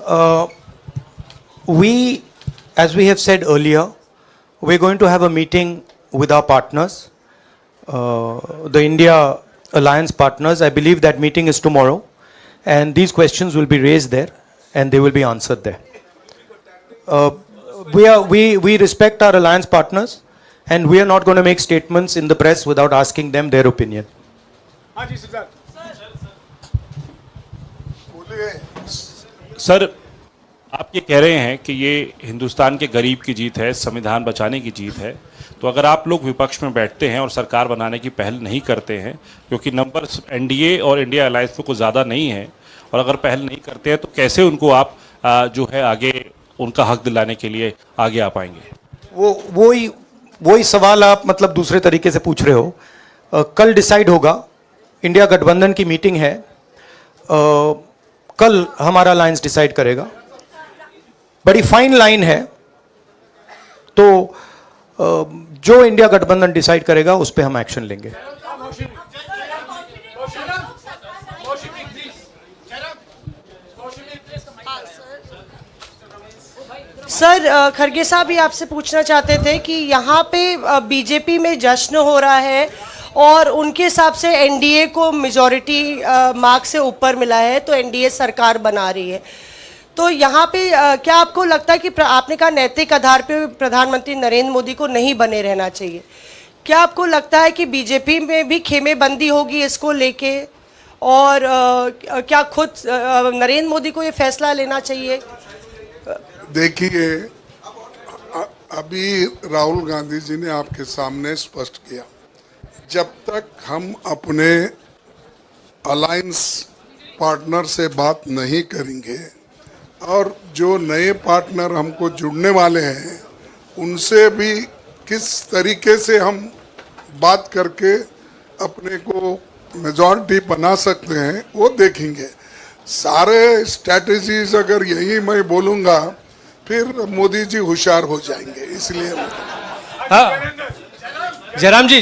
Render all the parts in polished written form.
Uh, we, as we have said earlier, we're going to have a meeting with our partners, the India Alliance partners. I believe that meeting is tomorrow, and these questions will be raised there, and they will be answered there. We respect our alliance partners, and we are not going to make statements in the press without asking them their opinion. Sir, आप ये कह रहे हैं कि ये हिंदुस्तान के गरीब की जीत है, संविधान बचाने की जीत है, तो अगर आप लोग विपक्ष में बैठते हैं और सरकार बनाने की पहल नहीं करते हैं, क्योंकि नंबर एनडीए और इंडिया अलायंस में कुछ ज़्यादा नहीं है, और अगर पहल नहीं करते हैं तो कैसे उनको आप जो है आगे उनका हक दिलाने के लिए आगे आ पाएंगे? वही सवाल आप मतलब दूसरे तरीके से पूछ रहे हो. कल डिसाइड होगा, इंडिया गठबंधन की मीटिंग है, कल हमारा अलायंस डिसाइड करेगा. बड़ी फाइन लाइन है, तो जो इंडिया गठबंधन डिसाइड करेगा उस पर हम एक्शन लेंगे. सर, खरगे साहब भी आपसे पूछना चाहते थे कि यहाँ पे बीजेपी में जश्न हो रहा है और उनके हिसाब से एनडीए को मेजॉरिटी मार्क्स से ऊपर मिला है, तो एनडीए सरकार बना रही है. तो यहाँ पे क्या आपको लगता है कि आपने कहा नैतिक आधार पे प्रधानमंत्री नरेंद्र मोदी को नहीं बने रहना चाहिए, क्या आपको लगता है कि बीजेपी में भी खेमेबंदी होगी इसको लेके, और क्या खुद नरेंद्र मोदी को ये फैसला लेना चाहिए? देखिए, अभी राहुल गांधी जी ने आपके सामने स्पष्ट किया, जब तक हम अपने अलायंस पार्टनर से बात नहीं करेंगे और जो नए पार्टनर हमको जुड़ने वाले हैं उनसे भी किस तरीके से हम बात करके अपने को मेजॉरिटी बना सकते हैं वो देखेंगे. सारे स्ट्रैटेजीज अगर यही मैं बोलूँगा फिर मोदी जी होशियार हो जाएंगे, इसलिए. हाँ, जयराम जी,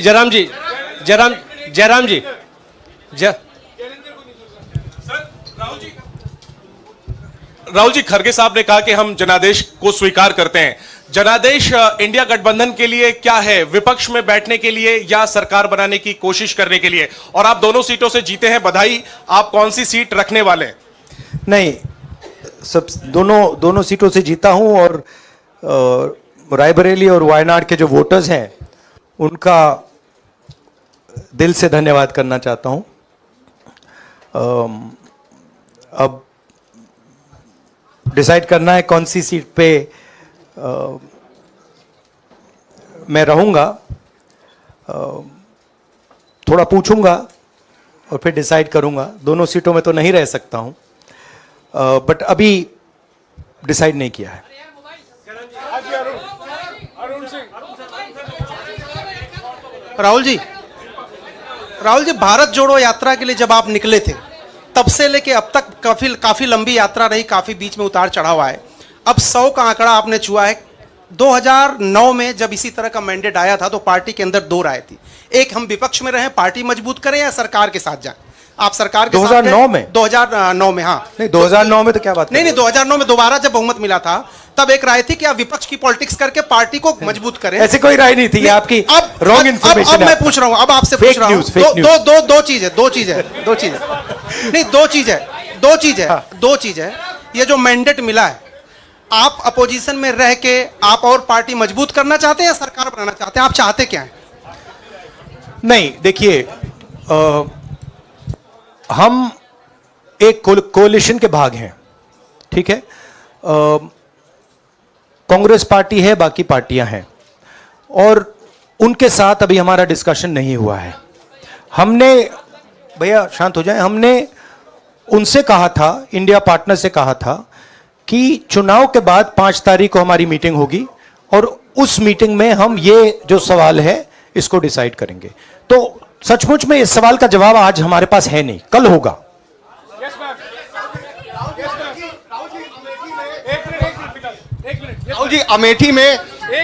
राहुल जी, खरगे साहब ने कहा कि हम जनादेश को स्वीकार करते हैं. जनादेश इंडिया गठबंधन के लिए क्या है? विपक्ष में बैठने के लिए या सरकार बनाने की कोशिश करने के लिए? और आप दोनों सीटों से जीते हैं, बधाई. आप कौन सी सीट रखने वाले हैं? नहीं, सब दोनों सीटों से जीता हूं, और रायबरेली और वायनाड के जो वोटर्स हैं उनका दिल से धन्यवाद करना चाहता हूं. अब डिसाइड करना है कौन सी सीट पे मैं रहूंगा. थोड़ा पूछूंगा और फिर डिसाइड करूंगा. दोनों सीटों में तो नहीं रह सकता हूं, बट अभी डिसाइड नहीं किया है. राहुल जी, भारत जोड़ो यात्रा के लिए जब आप निकले थे तब से लेके अब तक काफी लंबी यात्रा रही, काफी बीच में उतार चढ़ाव आए. अब 100 का आंकड़ा आपने छुआ है. 2009 में जब इसी तरह का मैंडेट आया था तो पार्टी के अंदर दो राय थी, एक हम विपक्ष में रहें, पार्टी मजबूत करें, या सरकार के साथ जाएं. आप सरकार के 2009 में 2009 में हाँ नहीं, 2009 में तो क्या बात नहीं 2009 में दोबारा जब बहुमत मिला था तब एक राय थी कि आप विपक्ष की पॉलिटिक्स करके पार्टी को मजबूत करें. ऐसी कोई राय नहीं थी. आपकी रॉन्ग इंफॉर्मेशन. अब मैं पूछ रहा हूं, अब आपसे पूछ रहा हूं. दो चीज है. ये जो मैंडेट मिला है, आप अपोजिशन में रह के आप और पार्टी मजबूत करना चाहते हैं या सरकार बनाना चाहते हैं? आप चाहते क्या है? नहीं, देखिए, हम एक कोalition के भाग हैं, ठीक है. कांग्रेस पार्टी है, बाकी पार्टियां हैं, और उनके साथ अभी हमारा डिस्कशन नहीं हुआ है. हमने, भैया शांत हो जाए, हमने उनसे कहा था, इंडिया पार्टनर से कहा था कि चुनाव के बाद 5 तारीख को हमारी मीटिंग होगी और उस मीटिंग में हम ये जो सवाल है इसको डिसाइड करेंगे. तो सचमुच में इस सवाल का जवाब आज हमारे पास है नहीं, कल होगा. राहुल जी, अमेठी में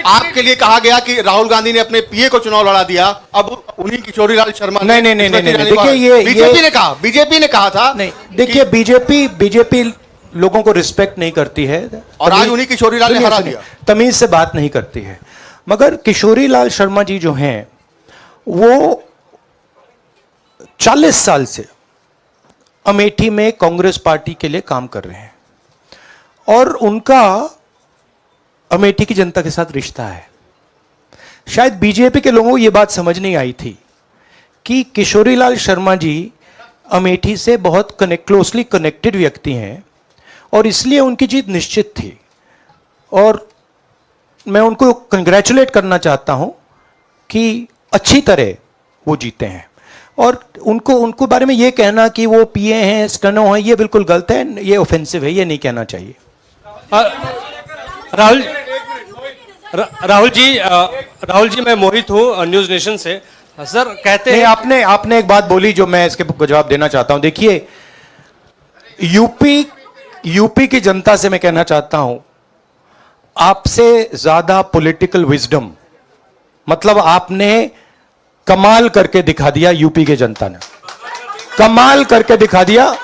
आपके लिए कहा गया कि राहुल गांधी ने अपने पीए को चुनाव लड़ा दिया, अब उन्हीं किशोरीलाल शर्मा नहीं, देखिए, ये बीजेपी ने कहा था. नहीं, देखिए, बीजेपी लोगों को रिस्पेक्ट नहीं करती है और आज उन्हीं किशोरीलाल ने हरा दिया। तमीज से बात नहीं करती है। मगर किशोरीलाल शर्मा जी जो हैं वो 40 साल से अमेठी में कांग्रेस पार्टी के लिए काम कर रहे हैं और उनका अमेठी की जनता के साथ रिश्ता है। शायद बीजेपी के लोगों को यह बात समझ नहीं आई थी कि किशोरीलाल शर्मा जी अमेठी से बहुत क्लोजली कनेक्टेड व्यक्ति हैं और इसलिए उनकी जीत निश्चित थी। और मैं उनको कंग्रेचुलेट करना चाहता हूं कि अच्छी तरह वो जीते हैं। और उनको बारे में ये कहना कि वो पीए हैं, स्टनो हैं, ये बिल्कुल गलत है, ये ऑफेंसिव है, ये नहीं कहना चाहिए। राहुल जी मैं मोहित हूँ न्यूज नेशन से। सर कहते हैं आपने एक बात बोली जो मैं इसके जवाब देना चाहता हूं। देखिए यूपी की जनता से मैं कहना चाहता हूं, आपसे ज्यादा पॉलिटिकल विजडम, मतलब आपने कमाल करके दिखा दिया। यूपी के जनता ने कमाल करके दिखा दिया।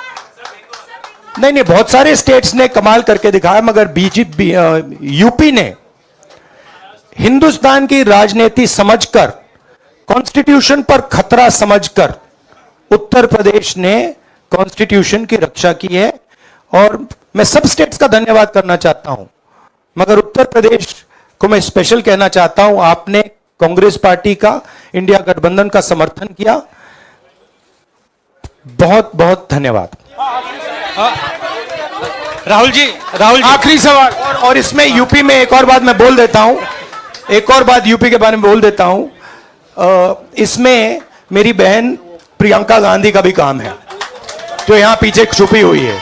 नहीं, बहुत सारे स्टेट्स ने कमाल करके दिखाया, मगर बीजेपी यूपी ने हिंदुस्तान की राजनीति समझकर, कॉन्स्टिट्यूशन पर खतरा समझकर उत्तर प्रदेश ने कॉन्स्टिट्यूशन की रक्षा की है। और मैं सब स्टेट्स का धन्यवाद करना चाहता हूं, मगर उत्तर प्रदेश को मैं स्पेशल कहना चाहता हूं। आपने कांग्रेस पार्टी का, इंडिया गठबंधन का समर्थन किया। बहुत बहुत धन्यवाद। राहुल जी आखिरी सवाल। और इसमें यूपी में एक और बात मैं बोल देता हूं, एक और बात यूपी के बारे में बोल देता हूं। इसमें मेरी बहन प्रियंका गांधी का भी काम है, जो यहां पीछे छुपी हुई है।